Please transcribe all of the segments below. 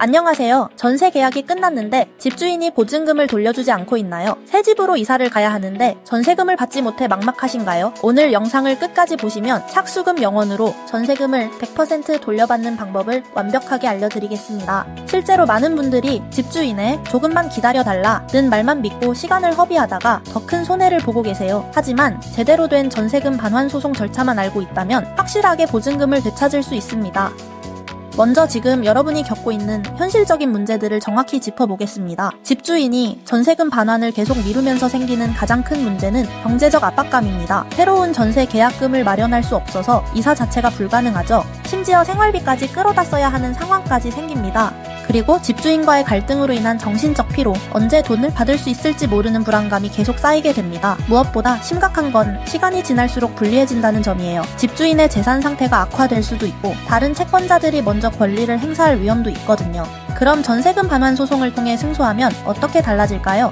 안녕하세요. 전세 계약이 끝났는데 집주인이 보증금을 돌려주지 않고 있나요? 새 집으로 이사를 가야 하는데 전세금을 받지 못해 막막하신가요? 오늘 영상을 끝까지 보시면 착수금 0원으로 전세금을 100% 돌려받는 방법을 완벽하게 알려드리겠습니다. 실제로 많은 분들이 집주인의 조금만 기다려달라는 말만 믿고 시간을 허비하다가 더 큰 손해를 보고 계세요. 하지만 제대로 된 전세금 반환 소송 절차만 알고 있다면 확실하게 보증금을 되찾을 수 있습니다. 먼저 지금 여러분이 겪고 있는 현실적인 문제들을 정확히 짚어보겠습니다. 집주인이 전세금 반환을 계속 미루면서 생기는 가장 큰 문제는 경제적 압박감입니다. 새로운 전세 계약금을 마련할 수 없어서 이사 자체가 불가능하죠. 심지어 생활비까지 끌어다 써야 하는 상황까지 생깁니다. 그리고 집주인과의 갈등으로 인한 정신적 피로, 언제 돈을 받을 수 있을지 모르는 불안감이 계속 쌓이게 됩니다. 무엇보다 심각한 건 시간이 지날수록 불리해진다는 점이에요. 집주인의 재산 상태가 악화될 수도 있고 다른 채권자들이 먼저 권리를 행사할 위험도 있거든요. 그럼 전세금 반환 소송을 통해 승소하면 어떻게 달라질까요?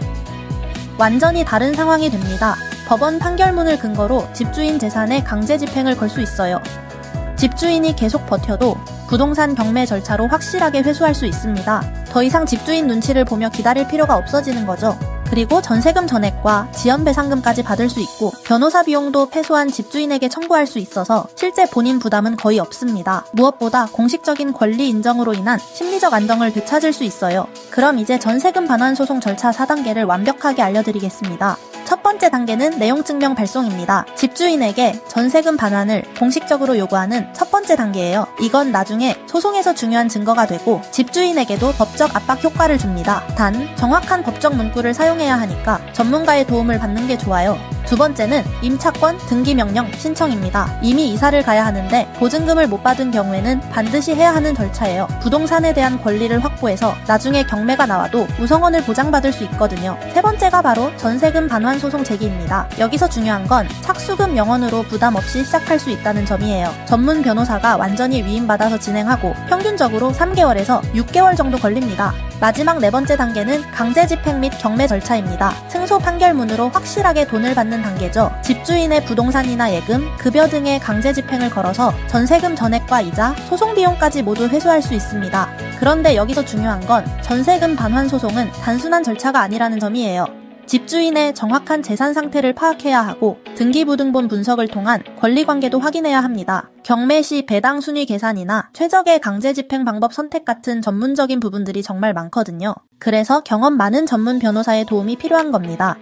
완전히 다른 상황이 됩니다. 법원 판결문을 근거로 집주인 재산에 강제 집행을 걸 수 있어요. 집주인이 계속 버텨도 부동산 경매 절차로 확실하게 회수할 수 있습니다. 더 이상 집주인 눈치를 보며 기다릴 필요가 없어지는 거죠. 그리고 전세금 전액과 지연배상금까지 받을 수 있고 변호사 비용도 패소한 집주인에게 청구할 수 있어서 실제 본인 부담은 거의 없습니다. 무엇보다 공식적인 권리 인정으로 인한 심리적 안정을 되찾을 수 있어요. 그럼 이제 전세금 반환 소송 절차 4단계를 완벽하게 알려드리겠습니다. 첫 번째 단계는 내용증명 발송입니다. 집주인에게 전세금 반환을 공식적으로 요구하는 첫 번째 단계예요. 이건 나중에 소송에서 중요한 증거가 되고 집주인에게도 법적 압박 효과를 줍니다. 단, 정확한 법적 문구를 사용해야 하니까 전문가의 도움을 받는 게 좋아요. 두 번째는 임차권 등기명령 신청입니다. 이미 이사를 가야 하는데 보증금을 못 받은 경우에는 반드시 해야 하는 절차예요. 부동산에 대한 권리를 확보해서 나중에 경매가 나와도 우성원을 보장받을 수 있거든요. 세 번째가 바로 전세금 반환 소송 제기입니다. 여기서 중요한 건 착수금 0원으로 부담 없이 시작할 수 있다는 점이에요. 전문 변호사가 완전히 위임받아서 진행하고 평균적으로 3개월에서 6개월 정도 걸립니다. 마지막 네 번째 단계는 강제 집행 및 경매 절차입니다. 승소 판결문으로 확실하게 돈을 받는 단계죠. 집주인의 부동산이나 예금, 급여 등의 강제 집행을 걸어서 전세금 전액과 이자, 소송 비용까지 모두 회수할 수 있습니다. 그런데 여기서 중요한 건 전세금 반환 소송은 단순한 절차가 아니라는 점이에요. 집주인의 정확한 재산 상태를 파악해야 하고 등기부등본 분석을 통한 권리관계도 확인해야 합니다. 경매 시 배당 순위 계산이나 최적의 강제 집행 방법 선택 같은 전문적인 부분들이 정말 많거든요. 그래서 경험 많은 전문 변호사의 도움이 필요한 겁니다.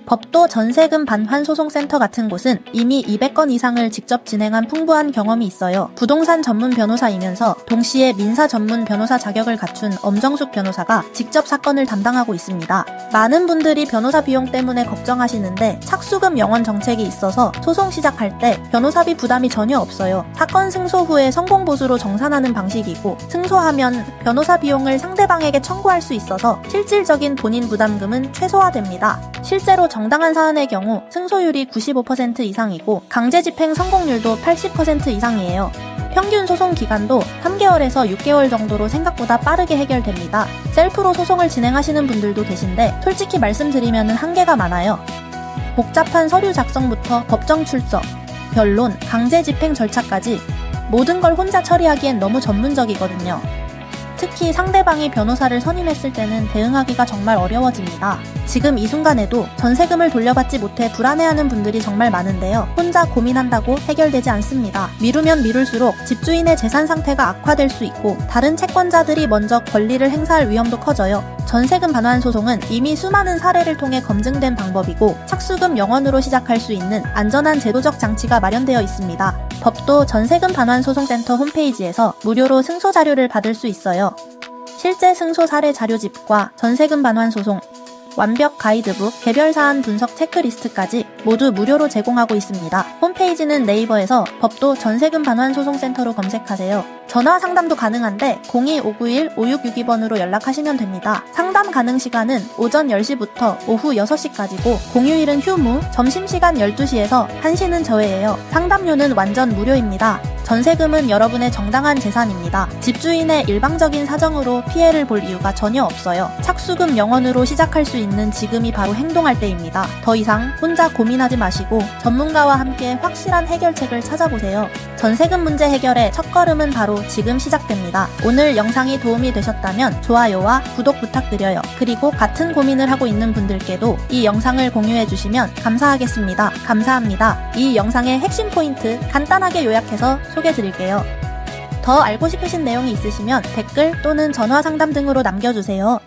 법도 전세금 반환 소송센터 같은 곳은 이미 200건 이상을 직접 진행한 풍부한 경험이 있어요. 부동산 전문 변호사이면서 동시에 민사 전문 변호사 자격을 갖춘 엄정숙 변호사가 직접 사건을 담당하고 있습니다. 많은 분들이 변호사 비용 때문에 걱정하시는데 착수금 0원 정책이 있어서 소송 시작할 때 변호사비 부담이 전혀 없어요. 사건 승소 후에 성공보수로 정산하는 방식이고 승소하면 변호사 비용을 상대방에게 청구할 수 있어서 실질적인 본인 부담금은 최소화됩니다. 실제로 정당한 사안의 경우 승소율이 95% 이상이고 강제 집행 성공률도 80% 이상이에요. 평균 소송 기간도 3개월에서 6개월 정도로 생각보다 빠르게 해결됩니다. 셀프로 소송을 진행하시는 분들도 계신데 솔직히 말씀드리면 한계가 많아요. 복잡한 서류 작성부터 법정 출석, 변론, 강제 집행 절차까지 모든 걸 혼자 처리하기엔 너무 전문적이거든요. 특히 상대방이 변호사를 선임했을 때는 대응하기가 정말 어려워집니다. 지금 이 순간에도 전세금을 돌려받지 못해 불안해하는 분들이 정말 많은데요. 혼자 고민한다고 해결되지 않습니다. 미루면 미룰수록 집주인의 재산 상태가 악화될 수 있고 다른 채권자들이 먼저 권리를 행사할 위험도 커져요. 전세금 반환 소송은 이미 수많은 사례를 통해 검증된 방법이고 착수금 0원으로 시작할 수 있는 안전한 제도적 장치가 마련되어 있습니다. 법도 전세금 반환 소송센터 홈페이지에서 무료로 승소 자료를 받을 수 있어요. 실제 승소 사례 자료집과 전세금 반환 소송, 완벽 가이드북, 개별 사안 분석 체크리스트까지 모두 무료로 제공하고 있습니다. 홈페이지는 네이버에서 법도 전세금 반환 소송센터로 검색하세요. 전화 상담도 가능한데 02-591-5662번으로 연락하시면 됩니다. 상담 가능 시간은 오전 10시부터 오후 6시까지고 공휴일은 휴무, 점심시간 12시에서 1시는 저예요. 상담료는 완전 무료입니다. 전세금은 여러분의 정당한 재산입니다. 집주인의 일방적인 사정으로 피해를 볼 이유가 전혀 없어요. 착수금 0원으로 시작할 수 있는 지금이 바로 행동할 때입니다. 더 이상 혼자 고민하지 마시고 전문가와 함께 확실한 해결책을 찾아보세요. 전세금 문제 해결의 첫걸음은 바로 지금 시작됩니다. 오늘 영상이 도움이 되셨다면 좋아요와 구독 부탁드려요. 그리고 같은 고민을 하고 있는 분들께도 이 영상을 공유해주시면 감사하겠습니다. 감사합니다. 이 영상의 핵심 포인트 간단하게 요약해서 소개해드릴게요. 더 알고 싶으신 내용이 있으시면 댓글 또는 전화 상담 등으로 남겨주세요.